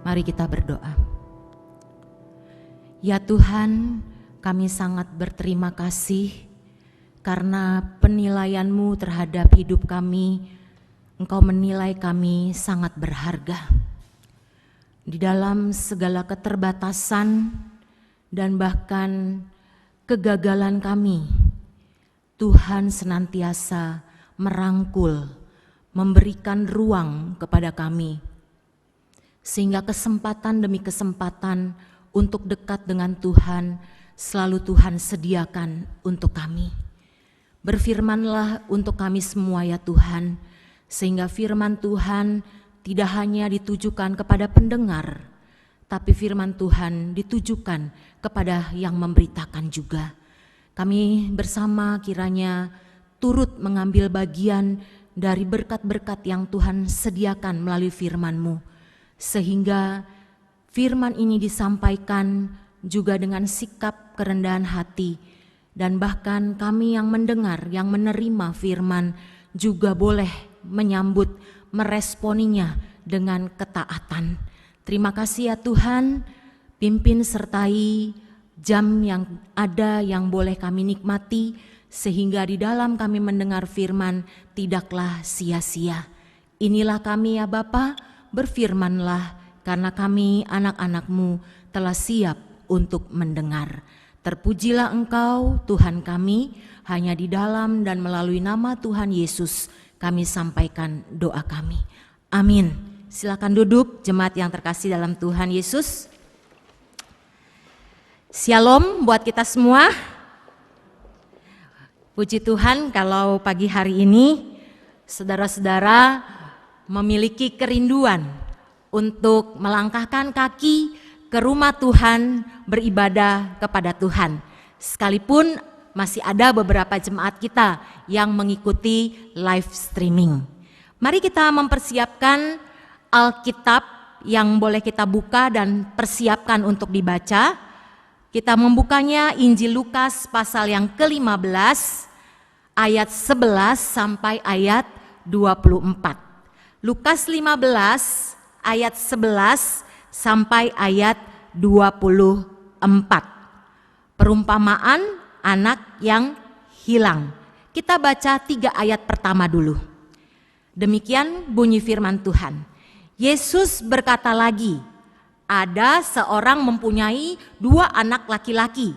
Mari kita berdoa. Ya Tuhan, kami sangat berterima kasih karena penilaian-Mu terhadap hidup kami. Engkau menilai kami sangat berharga. Di dalam segala keterbatasan dan bahkan kegagalan kami, Tuhan senantiasa merangkul, memberikan ruang kepada kami, sehingga kesempatan demi kesempatan untuk dekat dengan Tuhan selalu Tuhan sediakan untuk kami. Berfirmanlah untuk kami semua ya Tuhan, sehingga firman Tuhan tidak hanya ditujukan kepada pendengar, tapi firman Tuhan ditujukan kepada yang memberitakan juga. Kami bersama kiranya turut mengambil bagian dari berkat-berkat yang Tuhan sediakan melalui firman-Mu, sehingga firman ini disampaikan juga dengan sikap kerendahan hati, dan bahkan kami yang mendengar, yang menerima firman juga boleh menyambut, meresponinya dengan ketaatan. Terima kasih ya Tuhan, pimpin sertai jam yang ada yang boleh kami nikmati, sehingga di dalam kami mendengar firman tidaklah sia-sia. Inilah kami ya Bapa, berfirmanlah karena kami anak-anak-Mu telah siap untuk mendengar. Terpujilah Engkau Tuhan kami, hanya di dalam dan melalui nama Tuhan Yesus kami sampaikan doa kami. Amin. Silakan duduk jemaat yang terkasih dalam Tuhan Yesus. Shalom buat kita semua. Puji Tuhan kalau pagi hari ini saudara-saudara memiliki kerinduan untuk melangkahkan kaki ke rumah Tuhan, beribadah kepada Tuhan. Sekalipun masih ada beberapa jemaat kita yang mengikuti live streaming. Mari kita mempersiapkan Alkitab yang boleh kita buka dan persiapkan untuk dibaca. Kita membukanya Injil Lukas pasal yang ke-15 ayat 11 sampai ayat 24. Lukas 15 ayat 11 sampai ayat 24. Perumpamaan anak yang hilang. Kita baca 3 ayat pertama dulu. Demikian bunyi firman Tuhan. Yesus berkata lagi, ada seorang mempunyai 2 anak laki-laki.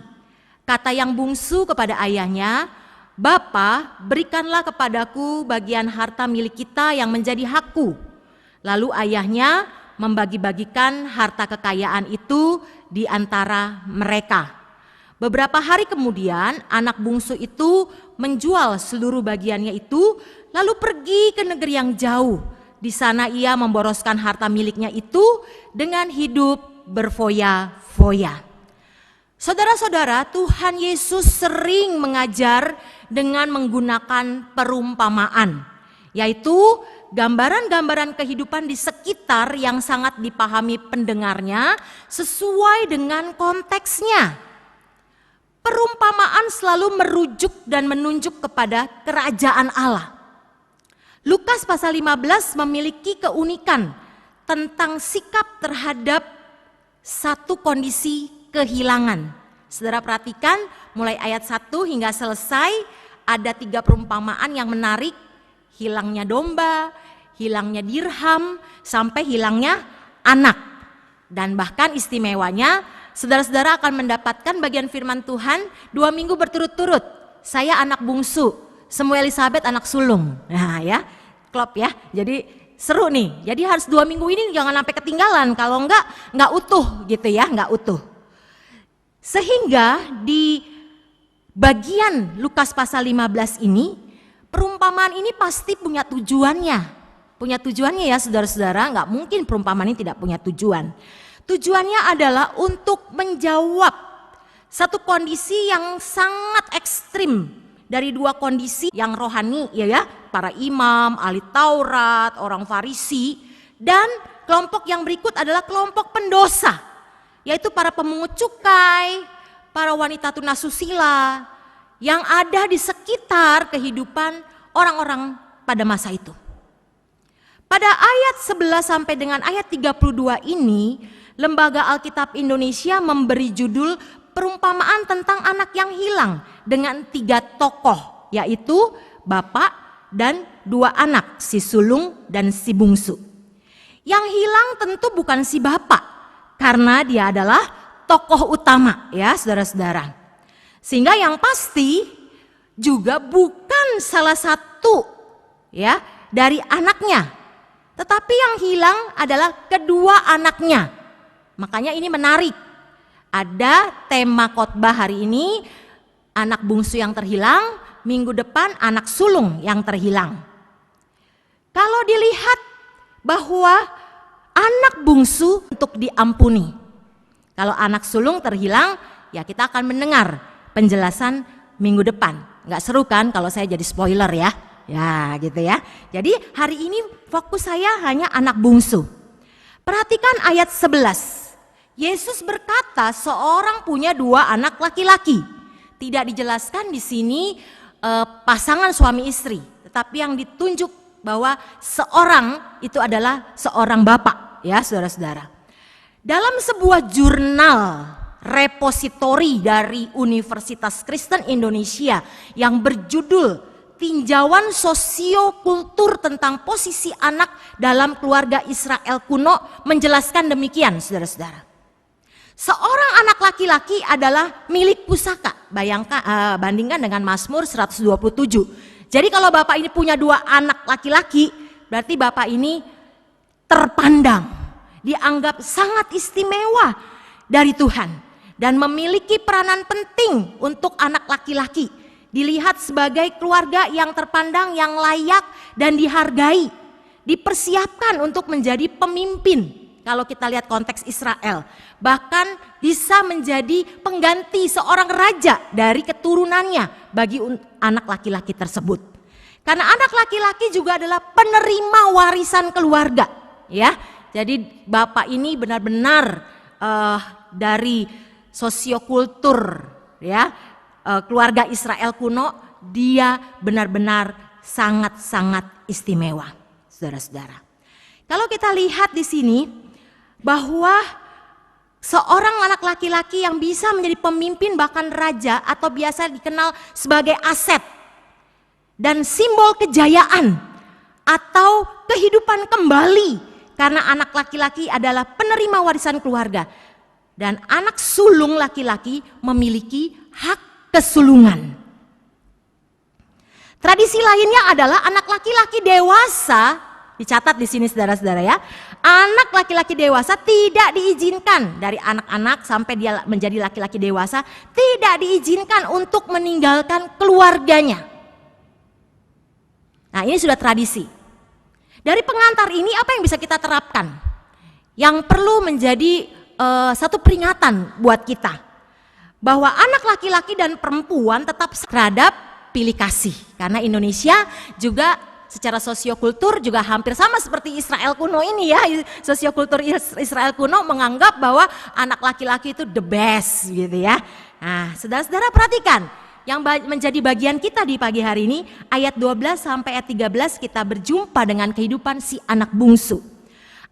Kata yang bungsu kepada ayahnya, Bapa, berikanlah kepadaku bagian harta milik kita yang menjadi hakku. Lalu ayahnya membagi-bagikan harta kekayaan itu di antara mereka. Beberapa hari kemudian anak bungsu itu menjual seluruh bagiannya itu, lalu pergi ke negeri yang jauh. Di sana ia memboroskan harta miliknya itu dengan hidup berfoya-foya. Saudara-saudara, Tuhan Yesus sering mengajar dengan menggunakan perumpamaan, yaitu gambaran-gambaran kehidupan di sekitar yang sangat dipahami pendengarnya sesuai dengan konteksnya. Perumpamaan selalu merujuk dan menunjuk kepada kerajaan Allah. Lukas pasal 15 memiliki keunikan tentang sikap terhadap satu kondisi kehilangan. Saudara perhatikan mulai ayat 1 hingga selesai ada 3 perumpamaan yang menarik. Hilangnya domba, hilangnya dirham, sampai hilangnya anak. Dan bahkan istimewanya saudara-saudara akan mendapatkan bagian firman Tuhan 2 minggu berturut-turut. Saya anak bungsu, Semu Elizabeth anak sulung. Nah ya, klop ya. Jadi seru nih. Jadi harus 2 minggu ini jangan sampai ketinggalan. Kalau enggak utuh gitu ya, enggak utuh. Sehingga di bagian Lukas pasal 15 ini, perumpamaan ini pasti punya tujuannya. Punya tujuannya ya saudara-saudara, enggak mungkin perumpamaan ini tidak punya tujuan. Tujuannya adalah untuk menjawab satu kondisi yang sangat ekstrim dari 2 kondisi yang rohani ya, para imam, ahli Taurat, orang Farisi, dan kelompok yang berikut adalah kelompok pendosa, yaitu para pemungut cukai, para wanita tunasusila yang ada di sekitar kehidupan orang-orang pada masa itu. Pada ayat 11 sampai dengan ayat 32 ini, Lembaga Alkitab Indonesia memberi judul perumpamaan tentang anak yang hilang dengan 3 tokoh, yaitu bapak dan 2 anak, si sulung dan si bungsu. Yang hilang tentu bukan si bapak, karena dia adalah tokoh utama ya saudara-saudara. Sehingga yang pasti juga bukan salah satu ya dari anaknya. Tetapi yang hilang adalah kedua anaknya. Makanya ini menarik. Ada tema khotbah hari ini, anak bungsu yang terhilang, minggu depan anak sulung yang terhilang. Kalau dilihat bahwa anak bungsu untuk diampuni. Kalau anak sulung terhilang, ya kita akan mendengar penjelasan minggu depan. Nggak seru kan kalau saya jadi spoiler ya. Ya gitu ya. Jadi hari ini fokus saya hanya anak bungsu. Perhatikan ayat 11. Yesus berkata seorang punya 2 anak laki-laki. Tidak dijelaskan di sini pasangan suami istri. Tetapi yang ditunjuk bahwa seorang itu adalah seorang bapak ya saudara-saudara. Dalam sebuah jurnal repositori dari Universitas Kristen Indonesia yang berjudul Tinjauan Sosiokultur tentang Posisi Anak dalam Keluarga Israel Kuno menjelaskan demikian saudara-saudara. Seorang anak laki-laki adalah milik pusaka. Bandingkan dengan Mazmur 127. Jadi kalau bapak ini punya 2 anak laki-laki, berarti bapak ini terpandang, dianggap sangat istimewa dari Tuhan dan memiliki peranan penting untuk anak laki-laki. Dilihat sebagai keluarga yang terpandang, yang layak dan dihargai, dipersiapkan untuk menjadi pemimpin. Kalau kita lihat konteks Israel, bahkan bisa menjadi pengganti seorang raja dari keturunannya bagi anak laki-laki tersebut. Karena anak laki-laki juga adalah penerima warisan keluarga, ya. Jadi bapak ini benar-benar dari sosiokultur, ya. Keluarga Israel kuno, dia benar-benar sangat-sangat istimewa, saudara-saudara. Kalau kita lihat di sini bahwa seorang anak laki-laki yang bisa menjadi pemimpin bahkan raja atau biasa dikenal sebagai aset dan simbol kejayaan atau kehidupan kembali karena anak laki-laki adalah penerima warisan keluarga dan anak sulung laki-laki memiliki hak kesulungan. Tradisi lainnya adalah anak laki-laki dewasa, dicatat di sini saudara-saudara ya. Anak laki-laki dewasa tidak diizinkan dari anak-anak sampai dia menjadi laki-laki dewasa, tidak diizinkan untuk meninggalkan keluarganya. Nah, ini sudah tradisi. Dari pengantar ini apa yang bisa kita terapkan? Yang perlu menjadi satu peringatan buat kita. Bahwa anak laki-laki dan perempuan tetap terhadap pilih kasih. Karena Indonesia juga secara sosiokultur juga hampir sama seperti Israel kuno ini ya. Sosiokultur Israel kuno menganggap bahwa anak laki-laki itu the best gitu ya. Nah saudara-saudara perhatikan. Yang menjadi bagian kita di pagi hari ini ayat 12 sampai ayat 13 kita berjumpa dengan kehidupan si anak bungsu.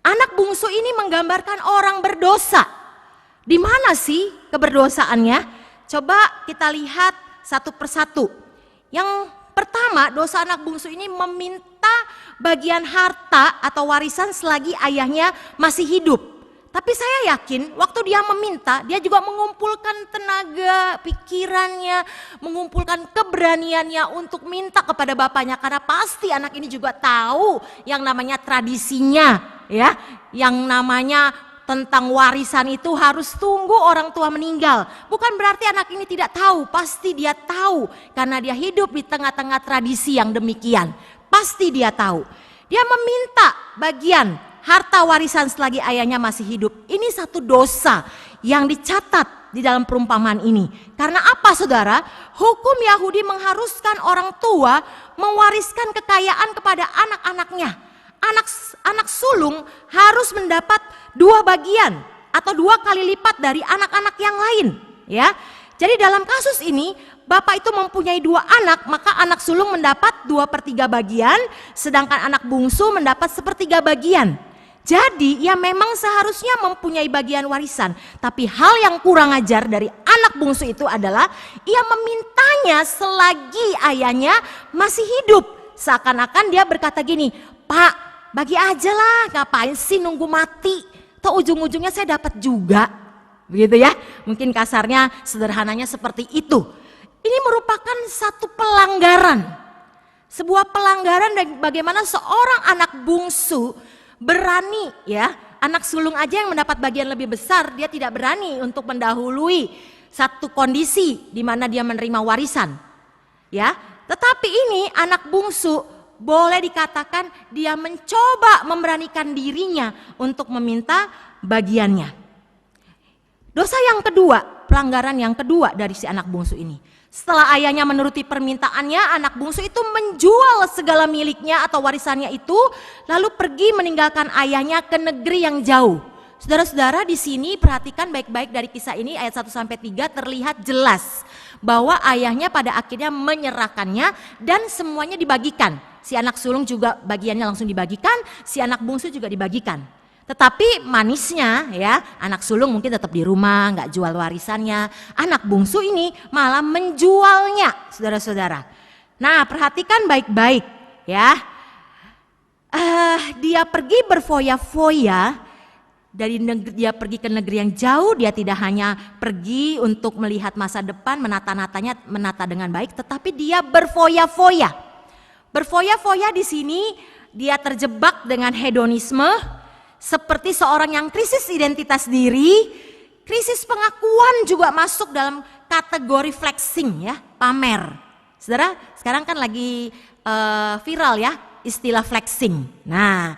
Anak bungsu ini menggambarkan orang berdosa. Di mana sih keberdosaannya? Coba kita lihat satu persatu. Yang pertama, dosa anak bungsu ini meminta bagian harta atau warisan selagi ayahnya masih hidup. Tapi saya yakin waktu dia meminta, dia juga mengumpulkan tenaga, pikirannya, mengumpulkan keberaniannya untuk minta kepada bapaknya. Karena pasti anak ini juga tahu yang namanya tradisinya, ya, yang namanya tentang warisan itu harus tunggu orang tua meninggal. Bukan berarti anak ini tidak tahu, pasti dia tahu karena dia hidup di tengah-tengah tradisi yang demikian. Pasti dia tahu. Dia meminta bagian harta warisan selagi ayahnya masih hidup. Ini satu dosa yang dicatat di dalam perumpamaan ini. Karena apa saudara? Hukum Yahudi mengharuskan orang tua mewariskan kekayaan kepada anak-anaknya. Anak sulung harus mendapat 2 bagian atau 2 kali lipat dari anak-anak yang lain, ya. Jadi dalam kasus ini bapak itu mempunyai 2 anak, maka anak sulung mendapat 2/3 bagian, sedangkan anak bungsu mendapat 1/3 bagian. Jadi ia memang seharusnya mempunyai bagian warisan, tapi hal yang kurang ajar dari anak bungsu itu adalah ia memintanya selagi ayahnya masih hidup. Seakan-akan dia berkata gini, "Pak, bagi aja lah, ngapain sih nunggu mati? Toh ujung-ujungnya saya dapat juga." Begitu ya, mungkin kasarnya, sederhananya seperti itu. Ini merupakan satu pelanggaran. Sebuah pelanggaran dan bagaimana seorang anak bungsu berani ya, anak sulung aja yang mendapat bagian lebih besar, dia tidak berani untuk mendahului satu kondisi di mana dia menerima warisan. Ya, tetapi ini anak bungsu boleh dikatakan dia mencoba memberanikan dirinya untuk meminta bagiannya. Dosa yang kedua, pelanggaran yang kedua dari si anak bungsu ini. Setelah ayahnya menuruti permintaannya, anak bungsu itu menjual segala miliknya atau warisannya itu, lalu pergi meninggalkan ayahnya ke negeri yang jauh. Saudara-saudara, di sini perhatikan baik-baik dari kisah ini ayat 1-3 terlihat jelas bahwa ayahnya pada akhirnya menyerahkannya dan semuanya dibagikan. Si anak sulung juga bagiannya langsung dibagikan, si anak bungsu juga dibagikan. Tetapi manisnya ya, anak sulung mungkin tetap di rumah, nggak jual warisannya. Anak bungsu ini malah menjualnya, saudara-saudara. Nah, perhatikan baik-baik ya. Dia pergi berfoya-foya, dia pergi ke negeri yang jauh. Dia tidak hanya pergi untuk melihat masa depan, menata dengan baik, tetapi dia berfoya-foya. Berfoya-foya di sini dia terjebak dengan hedonisme. Seperti seorang yang krisis identitas diri, krisis pengakuan juga masuk dalam kategori flexing ya, pamer. Saudara, sekarang kan lagi viral ya istilah flexing. Nah,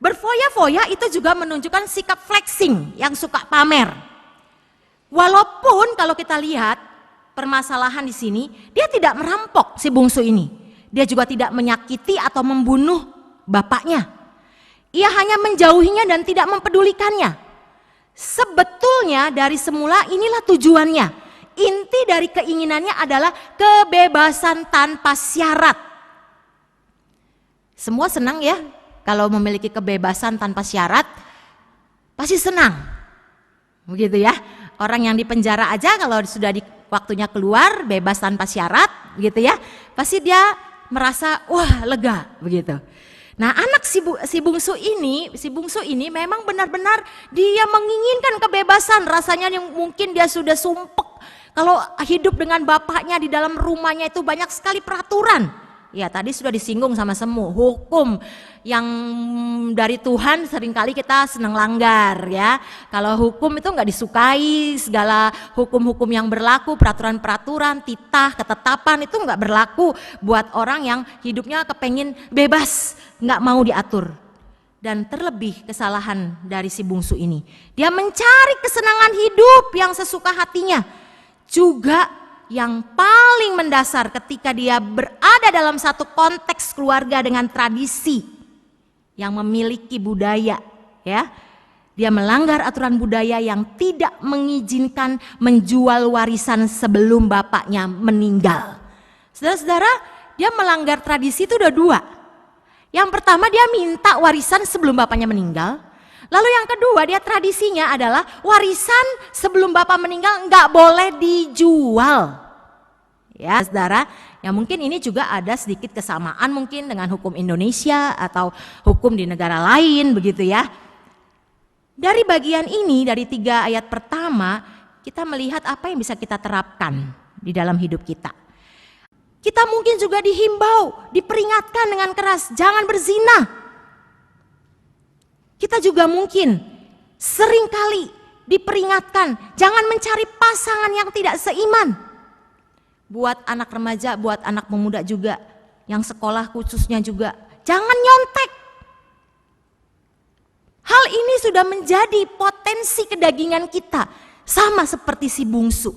berfoya-foya itu juga menunjukkan sikap flexing yang suka pamer. Walaupun kalau kita lihat permasalahan di sini, dia tidak merampok si bungsu ini. Dia juga tidak menyakiti atau membunuh bapaknya. Ia hanya menjauhinya dan tidak mempedulikannya. Sebetulnya dari semula inilah tujuannya. Inti dari keinginannya adalah kebebasan tanpa syarat. Semua senang ya kalau memiliki kebebasan tanpa syarat, pasti senang. Begitu ya. Orang yang di penjara aja kalau sudah waktunya keluar bebas tanpa syarat, gitu ya, pasti dia merasa wah lega begitu. Nah, anak si bungsu ini memang benar-benar dia menginginkan kebebasan. Rasanya yang mungkin dia sudah sumpek kalau hidup dengan bapaknya di dalam rumahnya itu banyak sekali peraturan. Ya, tadi sudah disinggung sama Semu, hukum yang dari Tuhan seringkali kita senang langgar ya. Kalau hukum itu nggak disukai, segala hukum-hukum yang berlaku, peraturan-peraturan, titah, ketetapan itu nggak berlaku buat orang yang hidupnya kepengin bebas, nggak mau diatur. Dan terlebih kesalahan dari si bungsu ini, dia mencari kesenangan hidup yang sesuka hatinya. Juga yang paling mendasar ketika dia berada dalam satu konteks keluarga dengan tradisi yang memiliki budaya ya. Dia melanggar aturan budaya yang tidak mengizinkan menjual warisan sebelum bapaknya meninggal. Saudara-saudara, dia melanggar tradisi itu ada 2. Yang pertama, dia minta warisan sebelum bapaknya meninggal. Lalu yang kedua, dia tradisinya adalah warisan sebelum bapak meninggal nggak boleh dijual. Ya, saudara, ya mungkin ini juga ada sedikit kesamaan mungkin dengan hukum Indonesia atau hukum di negara lain begitu ya. Dari bagian ini, dari 3 ayat pertama, kita melihat apa yang bisa kita terapkan di dalam hidup kita. Kita mungkin juga dihimbau, diperingatkan dengan keras, jangan berzina. Kita juga mungkin seringkali diperingatkan, jangan mencari pasangan yang tidak seiman. Buat anak remaja, buat anak pemuda juga, yang sekolah khususnya juga, jangan nyontek. Hal ini sudah menjadi potensi kedagingan kita, sama seperti si bungsu.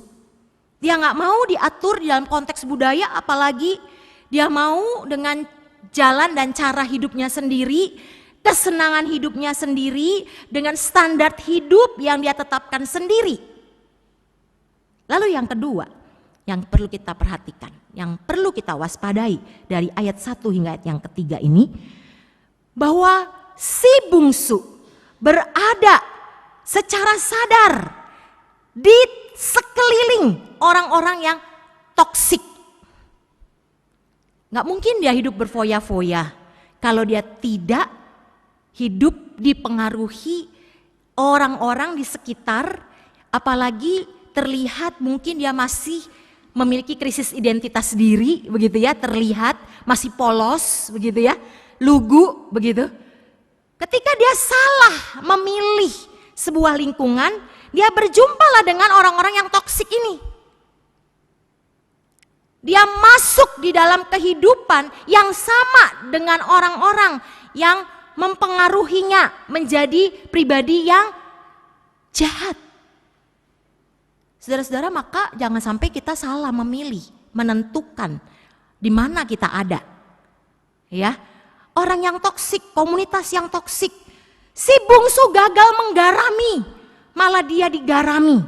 Dia nggak mau diatur di dalam konteks budaya, apalagi dia mau dengan jalan dan cara hidupnya sendiri, kesenangan hidupnya sendiri, dengan standar hidup yang dia tetapkan sendiri. Lalu yang kedua, yang perlu kita perhatikan, yang perlu kita waspadai dari ayat 1 hingga ayat yang ketiga ini, bahwa si bungsu berada secara sadar di sekeliling orang-orang yang toksik. Gak mungkin dia hidup berfoya-foya kalau dia tidak hidup dipengaruhi orang-orang di sekitar, apalagi terlihat mungkin dia masih memiliki krisis identitas diri, begitu ya, terlihat masih polos, begitu ya, lugu, begitu. Ketika dia salah memilih sebuah lingkungan, dia berjumpalah dengan orang-orang yang toksik ini. Dia masuk di dalam kehidupan yang sama dengan orang-orang yang mempengaruhinya menjadi pribadi yang jahat. Saudara-saudara, maka jangan sampai kita salah memilih, menentukan di mana kita ada. Ya, orang yang toksik, komunitas yang toksik. Si bungsu gagal menggarami, malah dia digarami.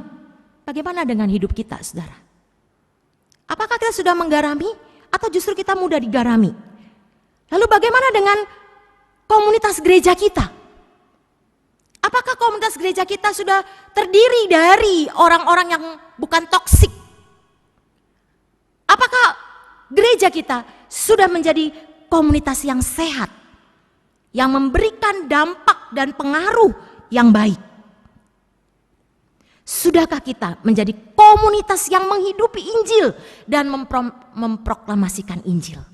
Bagaimana dengan hidup kita, saudara? Apakah kita sudah menggarami atau justru kita mudah digarami? Lalu bagaimana dengan komunitas gereja kita? Apakah komunitas gereja kita sudah terdiri dari orang-orang yang bukan toksik? Apakah gereja kita sudah menjadi komunitas yang sehat, yang memberikan dampak dan pengaruh yang baik? Sudahkah kita menjadi komunitas yang menghidupi Injil dan memproklamasikan Injil?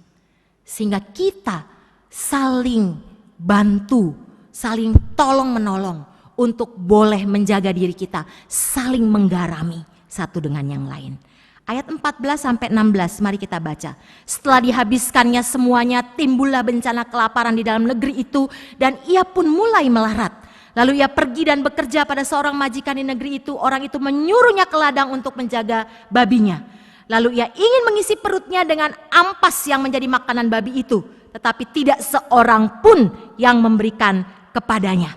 Sehingga kita saling bantu, saling tolong-menolong untuk boleh menjaga diri kita, saling menggarami satu dengan yang lain. Ayat 14 sampai 16, mari kita baca. Setelah dihabiskannya semuanya, timbullah bencana kelaparan di dalam negeri itu, dan ia pun mulai melarat. Lalu ia pergi dan bekerja pada seorang majikan di negeri itu. Orang itu menyuruhnya ke ladang untuk menjaga babinya. Lalu ia ingin mengisi perutnya dengan ampas yang menjadi makanan babi itu, tetapi tidak seorang pun yang memberikan kepadanya.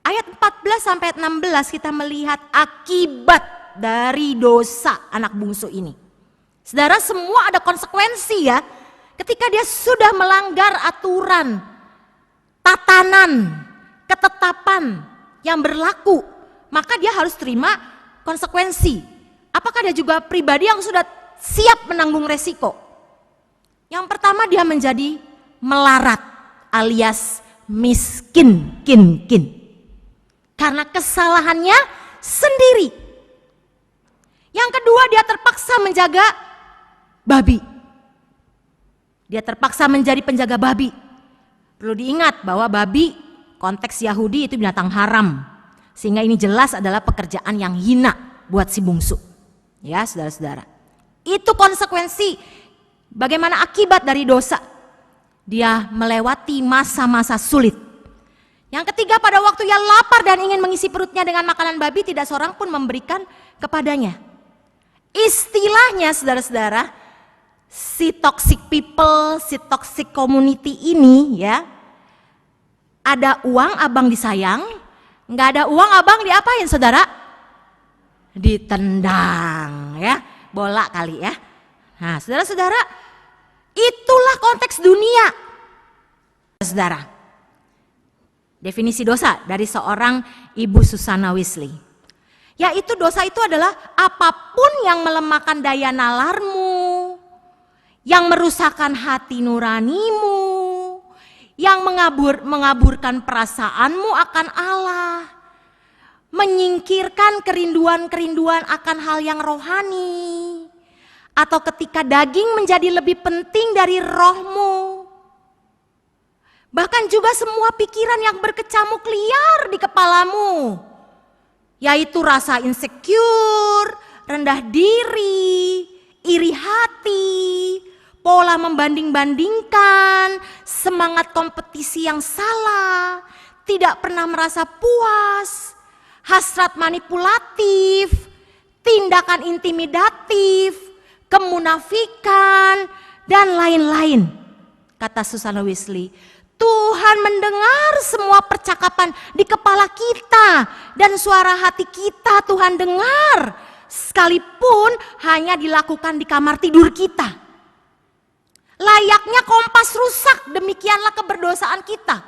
Ayat 14 sampai 16 kita melihat akibat dari dosa anak bungsu ini. Saudara, semua ada konsekuensi ya. Ketika dia sudah melanggar aturan, tatanan, ketetapan yang berlaku, maka dia harus terima konsekuensi. Apakah dia juga pribadi yang sudah siap menanggung resiko? Yang pertama, dia menjadi melarat alias miskin, karena kesalahannya sendiri. Yang kedua, dia terpaksa menjaga babi. Dia terpaksa menjadi penjaga babi. Perlu diingat bahwa babi konteks Yahudi itu binatang haram, sehingga ini jelas adalah pekerjaan yang hina buat si bungsu. Ya, saudara-saudara, itu konsekuensi. Bagaimana akibat dari dosa? Dia melewati masa-masa sulit. Yang ketiga, pada waktu ia lapar dan ingin mengisi perutnya dengan makanan babi, tidak seorang pun memberikan kepadanya. Istilahnya, saudara-saudara, si toxic people, si toxic community ini ya, ada uang abang disayang, nggak ada uang abang diapain, saudara? Ditendang ya, bola kali ya. Nah, saudara-saudara, itulah konteks dunia. Saudara, definisi dosa dari seorang Ibu Susana Wesley, yaitu dosa itu adalah apapun yang melemahkan daya nalarmu, yang merusakkan hati nuranimu, yang mengaburkan perasaanmu akan Allah, menyingkirkan kerinduan-kerinduan akan hal yang rohani, atau ketika daging menjadi lebih penting dari rohmu. Bahkan juga semua pikiran yang berkecamuk liar di kepalamu, yaitu rasa insecure, rendah diri, iri hati, pola membanding-bandingkan, semangat kompetisi yang salah, tidak pernah merasa puas, hasrat manipulatif, tindakan intimidatif, kemunafikan, dan lain-lain. Kata Susana Wesley, Tuhan mendengar semua percakapan di kepala kita, dan suara hati kita Tuhan dengar sekalipun hanya dilakukan di kamar tidur kita. Layaknya kompas rusak, demikianlah keberdosaan kita.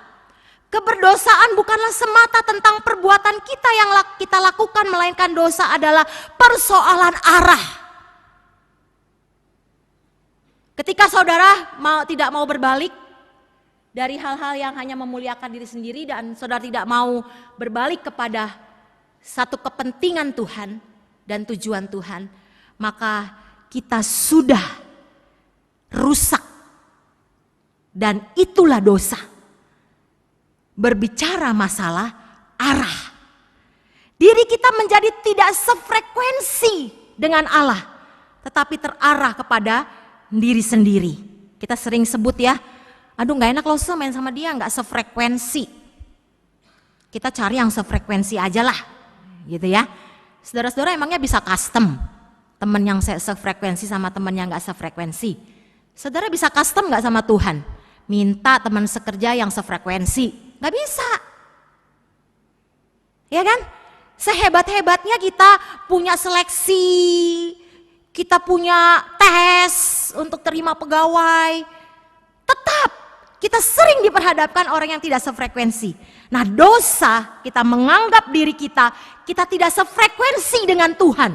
Keberdosaan bukanlah semata tentang perbuatan kita yang kita lakukan, melainkan dosa adalah persoalan arah. Ketika saudara tidak mau berbalik dari hal-hal yang hanya memuliakan diri sendiri, dan saudara tidak mau berbalik kepada satu kepentingan Tuhan dan tujuan Tuhan, maka kita sudah rusak. Dan itulah dosa. Berbicara masalah arah. Diri kita menjadi tidak sefrekuensi dengan Allah, tetapi terarah kepada diri sendiri. Kita sering sebut ya, aduh gak enak loh main sama dia, gak sefrekuensi. Kita cari yang sefrekuensi aja lah, gitu ya. Saudara-saudara emangnya bisa custom teman yang sefrekuensi sama teman yang gak sefrekuensi? Saudara bisa custom gak sama Tuhan? Minta teman sekerja yang sefrekuensi? Gak bisa. Ya kan? Sehebat-hebatnya kita punya seleksi, kita punya tes untuk terima pegawai, tetap kita sering diperhadapkan orang yang tidak sefrekuensi. Nah, dosa kita menganggap diri kita tidak sefrekuensi dengan Tuhan.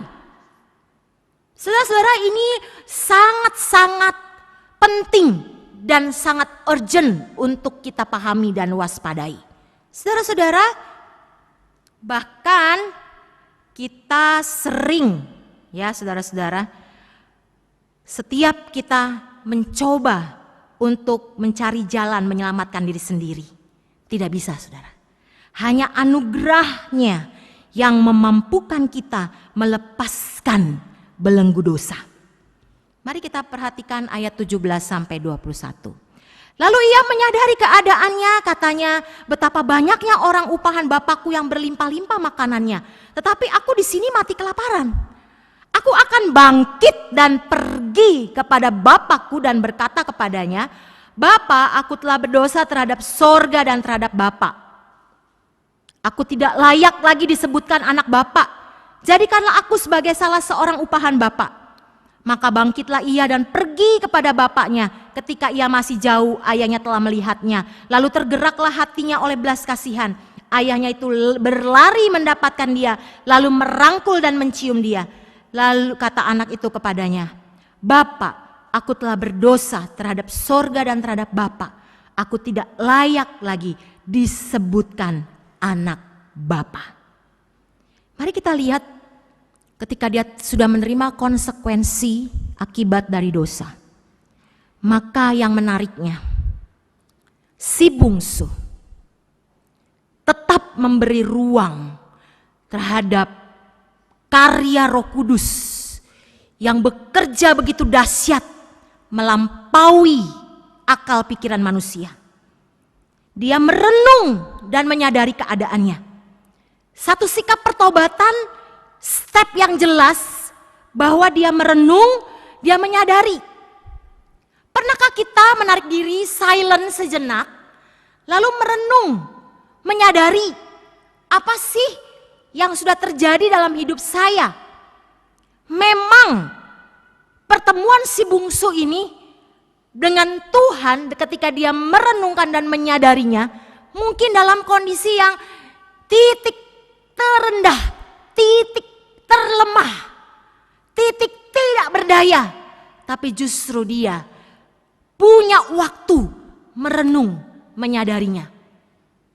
Saudara-saudara, ini sangat-sangat penting dan sangat urgent untuk kita pahami dan waspadai. Saudara-saudara, bahkan kita sering, ya saudara-saudara, setiap kita mencoba untuk mencari jalan menyelamatkan diri sendiri, tidak bisa, saudara. Hanya anugerahnya yang memampukan kita melepaskan belenggu dosa. Mari kita perhatikan ayat 17 sampai 21. Lalu ia menyadari keadaannya, katanya, betapa banyaknya orang upahan Bapakku yang berlimpah-limpah makanannya, tetapi aku di sini mati kelaparan. Aku akan bangkit dan pergi kepada Bapakku dan berkata kepadanya, Bapa, aku telah berdosa terhadap sorga dan terhadap Bapa. Aku tidak layak lagi disebutkan anak Bapa. Jadikanlah aku sebagai salah seorang upahan Bapa. Maka bangkitlah ia dan pergi kepada bapaknya. Ketika ia masih jauh, ayahnya telah melihatnya. Lalu tergeraklah hatinya oleh belas kasihan. Ayahnya itu berlari mendapatkan dia, lalu merangkul dan mencium dia. Lalu kata anak itu kepadanya, Bapa, aku telah berdosa terhadap sorga dan terhadap Bapa. Aku tidak layak lagi disebutkan anak Bapa. Mari kita lihat ketika dia sudah menerima konsekuensi akibat dari dosa. Maka yang menariknya, si bungsu tetap memberi ruang terhadap karya Roh Kudus yang bekerja begitu dahsyat melampaui akal pikiran manusia. Dia merenung dan menyadari keadaannya. Satu sikap pertobatan, step yang jelas bahwa dia merenung, dia menyadari. Pernahkah kita menarik diri, silent sejenak, lalu merenung, menyadari apa sih yang sudah terjadi dalam hidup saya? Memang pertemuan si bungsu ini dengan Tuhan ketika dia merenungkan dan menyadarinya, mungkin dalam kondisi yang titik terendah, titik terlemah, titik tidak berdaya, tapi justru dia punya waktu merenung, menyadarinya.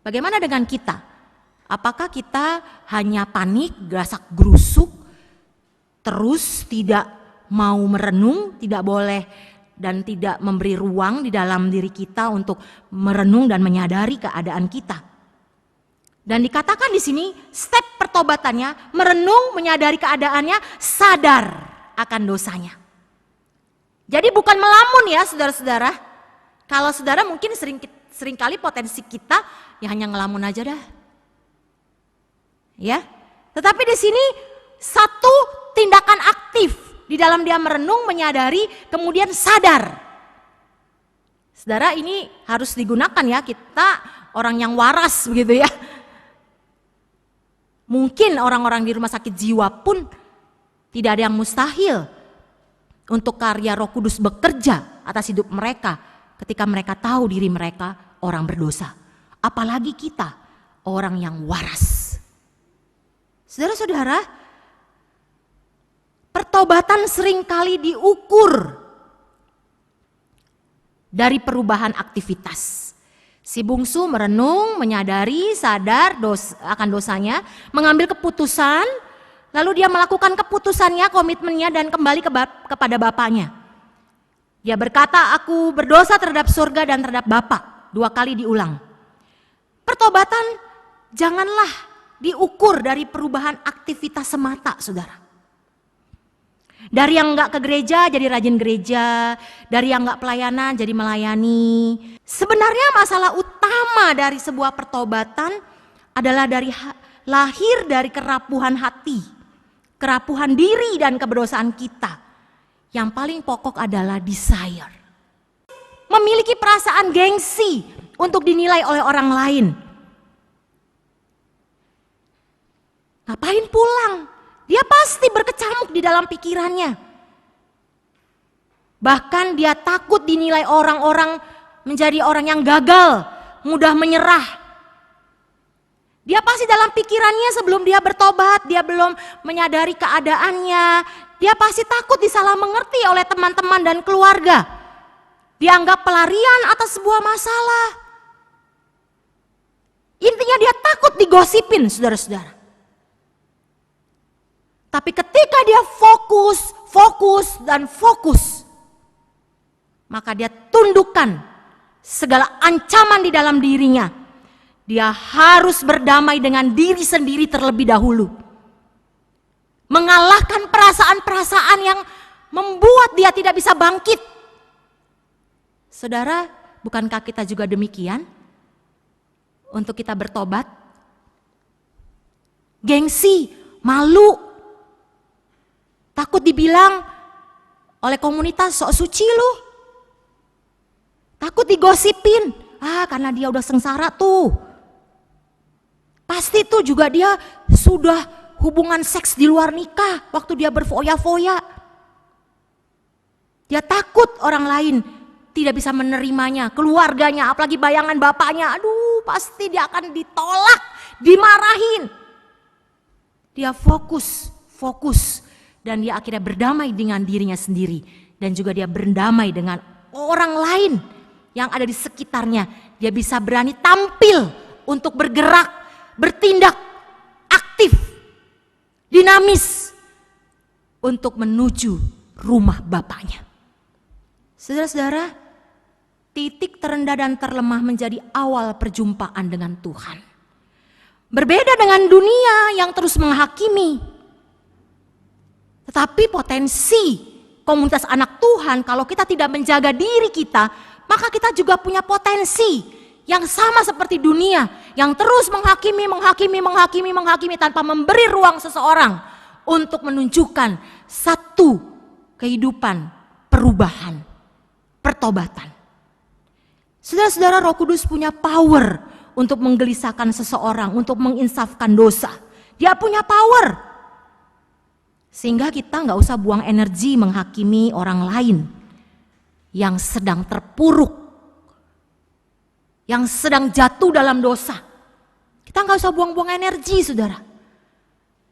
Bagaimana dengan kita? Apakah kita hanya panik, gasak gerusuk, terus tidak mau merenung, tidak boleh dan tidak memberi ruang di dalam diri kita untuk merenung dan menyadari keadaan kita? Dan dikatakan di sini step pertobatannya merenung, menyadari keadaannya, sadar akan dosanya. Jadi bukan melamun ya saudara-saudara. Kalau saudara mungkin sering kali potensi kita ya hanya ngelamun aja dah. Ya. Tetapi di sini satu tindakan aktif di dalam dia merenung, menyadari, kemudian sadar. Saudara, ini harus digunakan ya, kita orang yang waras begitu ya. Mungkin orang-orang di rumah sakit jiwa pun Tidak ada yang mustahil untuk karya Roh Kudus bekerja atas hidup mereka ketika mereka tahu diri mereka orang berdosa. Apalagi kita, orang yang waras. Saudara-saudara, pertobatan seringkali diukur dari perubahan aktivitas. Si bungsu merenung, menyadari, sadar akan dosanya, mengambil keputusan, lalu dia melakukan keputusannya, komitmennya, dan kembali kepada bapaknya. Dia berkata, aku berdosa terhadap surga dan terhadap Bapa. 2 kali diulang. Pertobatan janganlah diukur dari perubahan aktivitas semata, saudara. Dari yang enggak ke gereja jadi rajin gereja, dari yang enggak pelayanan jadi melayani. Sebenarnya masalah utama dari sebuah pertobatan adalah lahir dari kerapuhan hati, kerapuhan diri dan kedosaan kita. Yang paling pokok adalah desire. Memiliki perasaan gengsi untuk dinilai oleh orang lain. Ngapain pulang? Dia pasti berkecamuk di dalam pikirannya. Bahkan dia takut dinilai orang-orang menjadi orang yang gagal, mudah menyerah. Dia pasti dalam pikirannya sebelum dia bertobat, dia belum menyadari keadaannya. Dia pasti takut disalah mengerti oleh teman-teman dan keluarga. Dianggap pelarian atas sebuah masalah. Intinya dia takut digosipin, saudara-saudara. Tapi ketika dia fokus, maka dia tundukkan segala ancaman di dalam dirinya. Dia harus berdamai dengan diri sendiri terlebih dahulu. Mengalahkan perasaan-perasaan yang membuat dia tidak bisa bangkit. Saudara, bukankah kita juga demikian? Untuk kita bertobat? Gengsi, malu. Takut dibilang oleh komunitas sok suci lu. Takut digosipin. Karena dia udah sengsara tuh. Pasti tuh juga dia sudah hubungan seks di luar nikah waktu dia berfoya-foya. Dia takut orang lain tidak bisa menerimanya, keluarganya, apalagi bayangan bapaknya. Aduh, pasti dia akan ditolak, dimarahin. Dia fokus. Dan dia akhirnya berdamai dengan dirinya sendiri. Dan juga dia berdamai dengan orang lain yang ada di sekitarnya. Dia bisa berani tampil untuk bergerak, bertindak, aktif, dinamis. Untuk menuju rumah Bapaknya. Saudara-saudara, titik terendah dan terlemah menjadi awal perjumpaan dengan Tuhan. Berbeda dengan dunia yang terus menghakimi. Tetapi potensi komunitas anak Tuhan, kalau kita tidak menjaga diri kita, maka kita juga punya potensi yang sama seperti dunia, yang terus menghakimi tanpa memberi ruang seseorang untuk menunjukkan satu kehidupan perubahan, pertobatan. Saudara-saudara, Roh Kudus punya power untuk menggelisahkan seseorang, untuk menginsafkan dosa. Dia punya power. Sehingga kita gak usah buang energi menghakimi orang lain yang sedang terpuruk, yang sedang jatuh dalam dosa. Kita gak usah buang-buang energi, saudara.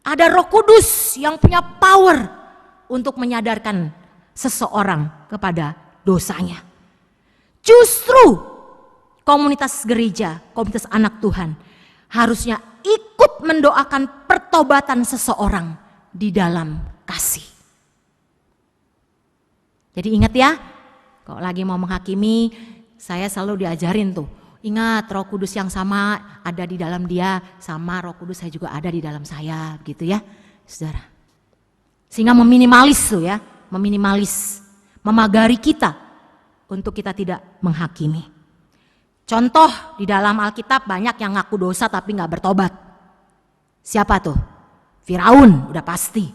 Ada Roh Kudus yang punya power untuk menyadarkan seseorang kepada dosanya. Justru komunitas gereja, komunitas anak Tuhan harusnya ikut mendoakan pertobatan seseorang di dalam kasih. Jadi ingat ya, kalau lagi mau menghakimi, saya selalu diajarin tuh, ingat Roh Kudus yang sama ada di dalam dia, sama Roh Kudus saya juga ada di dalam saya, gitu ya, saudara. Sehingga meminimalis tuh ya, memagari kita untuk kita tidak menghakimi. Contoh di dalam Alkitab banyak yang ngaku dosa tapi gak bertobat. Siapa tuh? Firaun, udah pasti.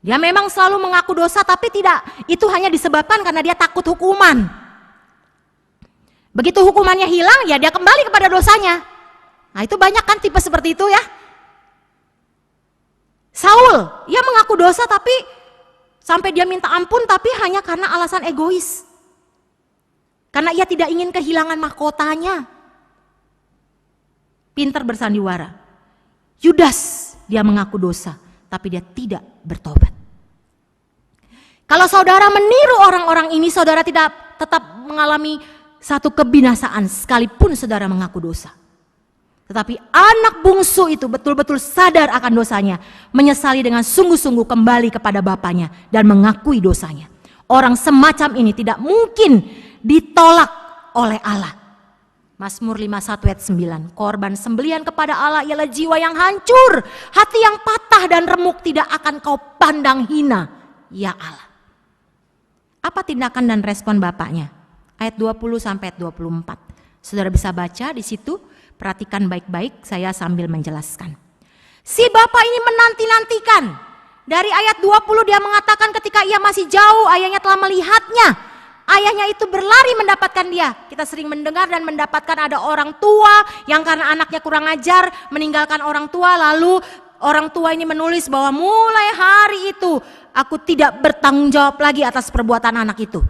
Dia memang selalu mengaku dosa tapi tidak, itu hanya disebabkan karena dia takut hukuman. Begitu hukumannya hilang, ya dia kembali kepada dosanya. Nah itu banyak kan tipe seperti itu ya. Saul, ia mengaku dosa tapi sampai dia minta ampun tapi hanya karena alasan egois. Karena ia tidak ingin kehilangan mahkotanya. Pintar bersandiwara. Yudas, dia mengaku dosa tapi dia tidak bertobat. Kalau saudara meniru orang-orang ini, saudara tidak tetap mengalami satu kebinasaan sekalipun saudara mengaku dosa. Tetapi anak bungsu itu betul-betul sadar akan dosanya, menyesali dengan sungguh-sungguh kembali kepada bapaknya dan mengakui dosanya. Orang semacam ini tidak mungkin ditolak oleh Allah. Mazmur 51 ayat 9, korban sembelihan kepada Allah ialah jiwa yang hancur, hati yang patah dan remuk tidak akan kau pandang hina, ya Allah. Apa tindakan dan respon bapaknya? Ayat 20 sampai ayat 24. Saudara bisa baca di situ, perhatikan baik-baik, saya sambil menjelaskan. Si bapak ini menanti-nantikan. Dari ayat 20 dia mengatakan ketika ia masih jauh, ayahnya telah melihatnya. Ayahnya itu berlari mendapatkan dia. Kita sering mendengar dan mendapatkan ada orang tua yang karena anaknya kurang ajar meninggalkan orang tua, lalu orang tua ini menulis bahwa mulai hari itu aku tidak bertanggung jawab lagi atas perbuatan anak itu.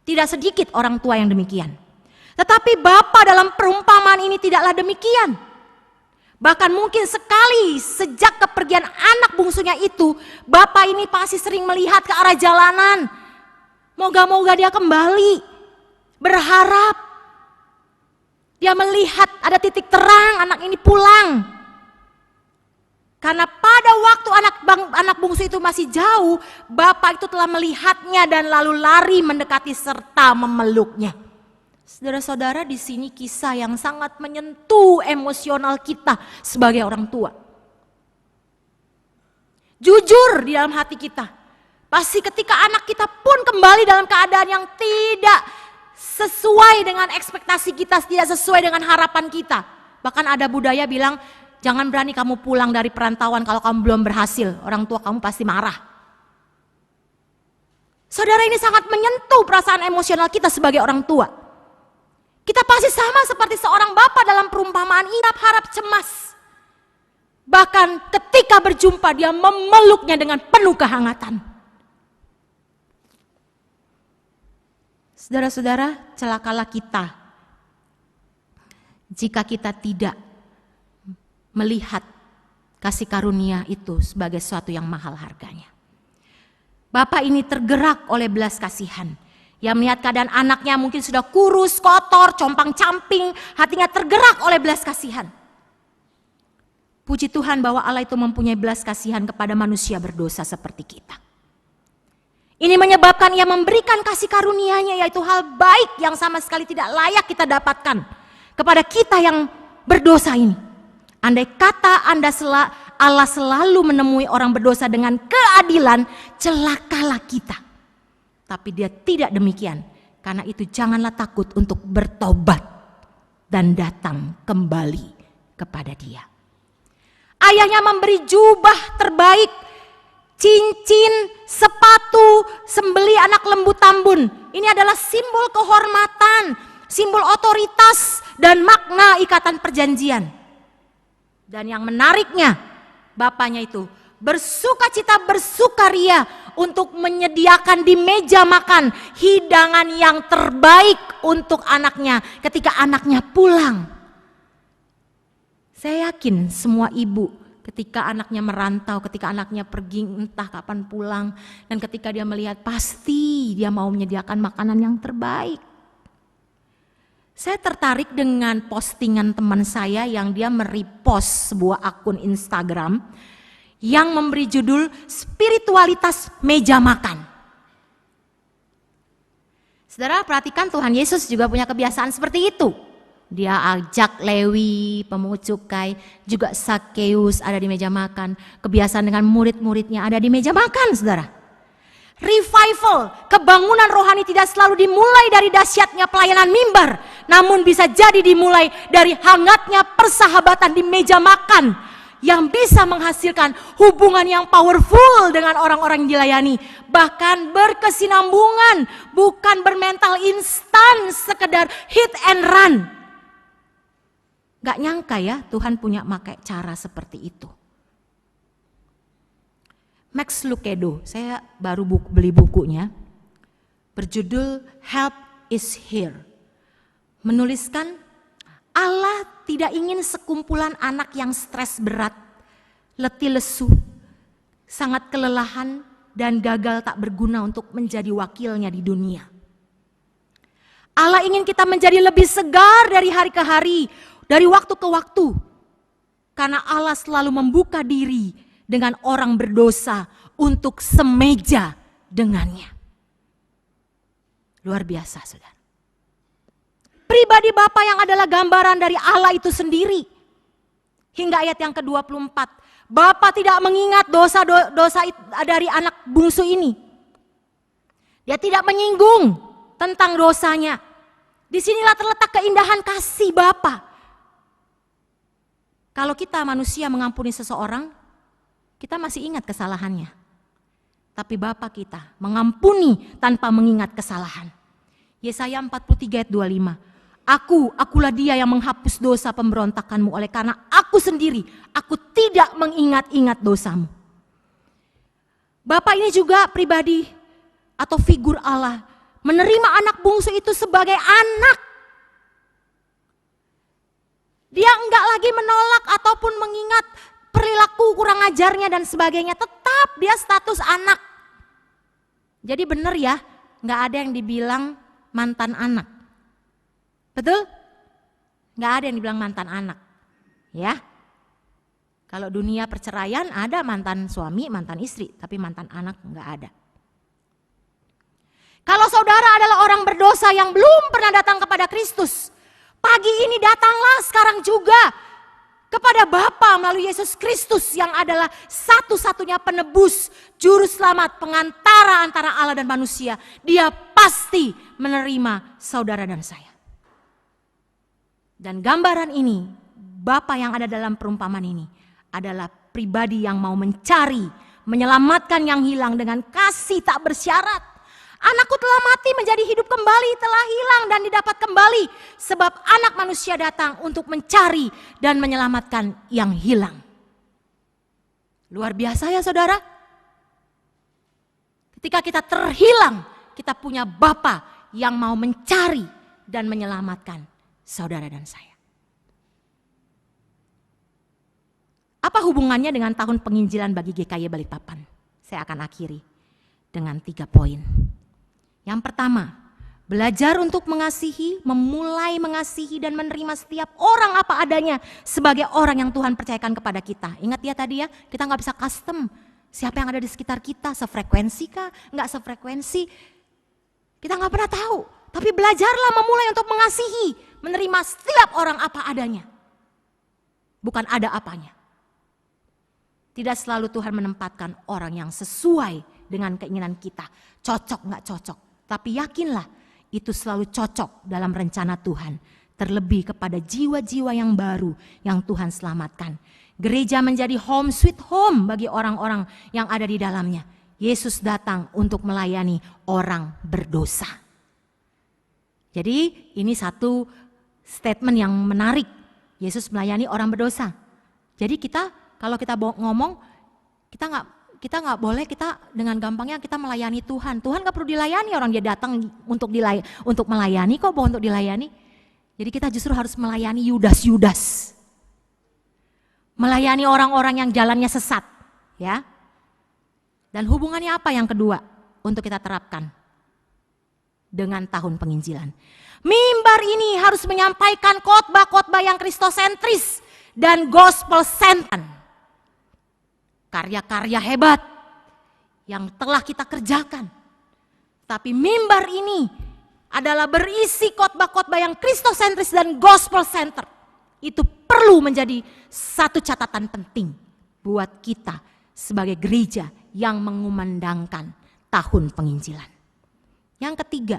Tidak sedikit orang tua yang demikian. Tetapi Bapa dalam perumpamaan ini tidaklah demikian. Bahkan mungkin sekali sejak kepergian anak bungsunya itu, Bapa ini pasti sering melihat ke arah jalanan. Moga-moga dia kembali, berharap. Dia melihat ada titik terang anak ini pulang. Karena pada waktu anak bungsu itu masih jauh, bapak itu telah melihatnya dan lalu lari mendekati serta memeluknya. Saudara-saudara, di sini kisah yang sangat menyentuh emosional kita sebagai orang tua. Jujur di dalam hati kita. Pasti ketika anak kita pun kembali dalam keadaan yang tidak sesuai dengan ekspektasi kita, tidak sesuai dengan harapan kita. Bahkan ada budaya bilang, jangan berani kamu pulang dari perantauan kalau kamu belum berhasil. Orang tua kamu pasti marah. Saudara, ini sangat menyentuh perasaan emosional kita sebagai orang tua. Kita pasti sama seperti seorang bapak dalam perumpamaan ini, harap cemas. Bahkan ketika berjumpa dia memeluknya dengan penuh kehangatan. Saudara-saudara, celakalah kita jika kita tidak melihat kasih karunia itu sebagai sesuatu yang mahal harganya. Bapak ini tergerak oleh belas kasihan. Yang melihat keadaan anaknya mungkin sudah kurus, kotor, compang-camping, hatinya tergerak oleh belas kasihan. Puji Tuhan bahwa Allah itu mempunyai belas kasihan kepada manusia berdosa seperti kita. Ini menyebabkan ia memberikan kasih karunia-Nya, yaitu hal baik yang sama sekali tidak layak kita dapatkan kepada kita yang berdosa ini. Andai kata Allah selalu menemui orang berdosa dengan keadilan, celakalah kita. Tapi dia tidak demikian. Karena itu janganlah takut untuk bertobat dan datang kembali kepada dia. Ayahnya memberi jubah terbaik, cincin, sepatu, sembeli anak lembu tambun. Ini adalah simbol kehormatan, simbol otoritas dan makna ikatan perjanjian. Dan yang menariknya, bapaknya itu bersukacita, bersukaria untuk menyediakan di meja makan hidangan yang terbaik untuk anaknya ketika anaknya pulang. Saya yakin semua ibu ketika anaknya merantau, ketika anaknya pergi entah kapan pulang, dan ketika dia melihat pasti dia mau menyediakan makanan yang terbaik. Saya tertarik dengan postingan teman saya yang dia merepost sebuah akun Instagram yang memberi judul Spiritualitas Meja Makan. Saudara perhatikan, Tuhan Yesus juga punya kebiasaan seperti itu. Dia ajak Lewi, pemungut cukai, juga Sakeus ada di meja makan. Kebiasaan dengan murid-muridnya ada di meja makan, saudara. Revival, kebangunan rohani tidak selalu dimulai dari dahsyatnya pelayanan mimbar, namun bisa jadi dimulai dari hangatnya persahabatan di meja makan yang bisa menghasilkan hubungan yang powerful dengan orang-orang yang dilayani, bahkan berkesinambungan, bukan bermental instan sekedar hit and run. Gak nyangka ya Tuhan punya pakai cara seperti itu. Max Lucado, saya baru beli bukunya, berjudul Help is Here. Menuliskan, Allah tidak ingin sekumpulan anak yang stres berat, letih lesu, sangat kelelahan, dan gagal tak berguna untuk menjadi wakilnya di dunia. Allah ingin kita menjadi lebih segar dari hari ke hari, dari waktu ke waktu. Karena Allah selalu membuka diri dengan orang berdosa untuk semeja dengannya. Luar biasa, saudara. Pribadi Bapa yang adalah gambaran dari Allah itu sendiri. Hingga ayat yang ke-24. Bapa tidak mengingat dosa dari anak bungsu ini. Dia tidak menyinggung tentang dosanya. Disinilah terletak keindahan kasih Bapa. Kalau kita manusia mengampuni seseorang, kita masih ingat kesalahannya. Tapi Bapa kita mengampuni tanpa mengingat kesalahan. Yesaya 43 ayat 25. Akulah dia yang menghapus dosa pemberontakanmu, oleh karena aku sendiri, aku tidak mengingat-ingat dosamu. Bapa ini juga pribadi atau figur Allah, menerima anak bungsu itu sebagai anak. Dia enggak lagi menolak ataupun mengingat perilaku kurang ajarnya dan sebagainya, tetap dia status anak. Jadi benar ya, enggak ada yang dibilang mantan anak. Betul? Enggak ada yang dibilang mantan anak. Ya. Kalau dunia perceraian ada mantan suami, mantan istri, tapi mantan anak enggak ada. Kalau saudara adalah orang berdosa yang belum pernah datang kepada Kristus, pagi ini datanglah sekarang juga kepada Bapa melalui Yesus Kristus yang adalah satu-satunya penebus, juru selamat, pengantara antara Allah dan manusia. Dia pasti menerima saudara dan saya. Dan gambaran ini, Bapa yang ada dalam perumpamaan ini adalah pribadi yang mau mencari, menyelamatkan yang hilang dengan kasih tak bersyarat. Anakku telah mati menjadi hidup kembali, telah hilang dan didapat kembali. Sebab anak manusia datang untuk mencari dan menyelamatkan yang hilang. Luar biasa ya saudara. Ketika kita terhilang, kita punya Bapa yang mau mencari dan menyelamatkan saudara dan saya. Apa hubungannya dengan tahun penginjilan bagi GKY Balikpapan? Saya akan akhiri dengan 3 poin. Yang pertama, belajar untuk mengasihi, memulai mengasihi dan menerima setiap orang apa adanya sebagai orang yang Tuhan percayakan kepada kita. Ingat ya tadi ya, kita gak bisa custom siapa yang ada di sekitar kita, sefrekuensi kah, gak sefrekuensi. Kita gak pernah tahu, tapi belajarlah memulai untuk mengasihi, menerima setiap orang apa adanya. Bukan ada apanya. Tidak selalu Tuhan menempatkan orang yang sesuai dengan keinginan kita, cocok gak cocok. Tapi yakinlah itu selalu cocok dalam rencana Tuhan. Terlebih kepada jiwa-jiwa yang baru yang Tuhan selamatkan. Gereja menjadi home sweet home bagi orang-orang yang ada di dalamnya. Yesus datang untuk melayani orang berdosa. Jadi ini satu statement yang menarik. Yesus melayani orang berdosa. Jadi kalau kita ngomong, kita nggak boleh kita dengan gampangnya kita melayani Tuhan. Tuhan nggak perlu dilayani, orang dia datang untuk melayani kok, bukan untuk dilayani. Jadi kita justru harus melayani Yudas. Melayani orang-orang yang jalannya sesat, ya. Dan hubungannya apa yang kedua untuk kita terapkan dengan tahun penginjilan? Mimbar ini harus menyampaikan khotbah-khotbah yang kristosentris dan gospel centered. Karya-karya hebat yang telah kita kerjakan. Tapi mimbar ini adalah berisi khotbah-khotbah yang kristosentris dan gospel center. Itu perlu menjadi satu catatan penting buat kita sebagai gereja yang mengumandangkan tahun penginjilan. Yang ketiga,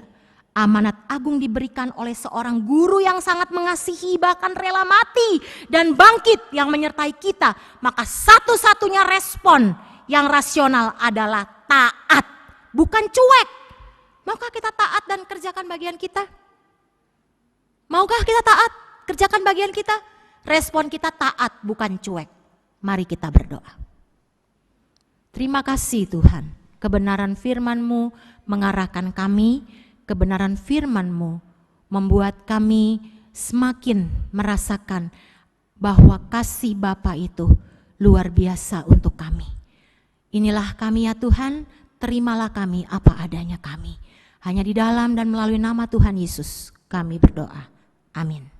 amanat agung diberikan oleh seorang guru yang sangat mengasihi, bahkan rela mati dan bangkit yang menyertai kita. Maka satu-satunya respon yang rasional adalah taat, bukan cuek. Maukah kita taat dan kerjakan bagian kita? Maukah kita taat, kerjakan bagian kita? Respon kita taat, bukan cuek. Mari kita berdoa. Terima kasih Tuhan, kebenaran firman-Mu mengarahkan kami, kebenaran firman-Mu membuat kami semakin merasakan bahwa kasih Bapa itu luar biasa untuk kami. Inilah kami ya Tuhan, terimalah kami apa adanya kami. Hanya di dalam dan melalui nama Tuhan Yesus kami berdoa. Amin.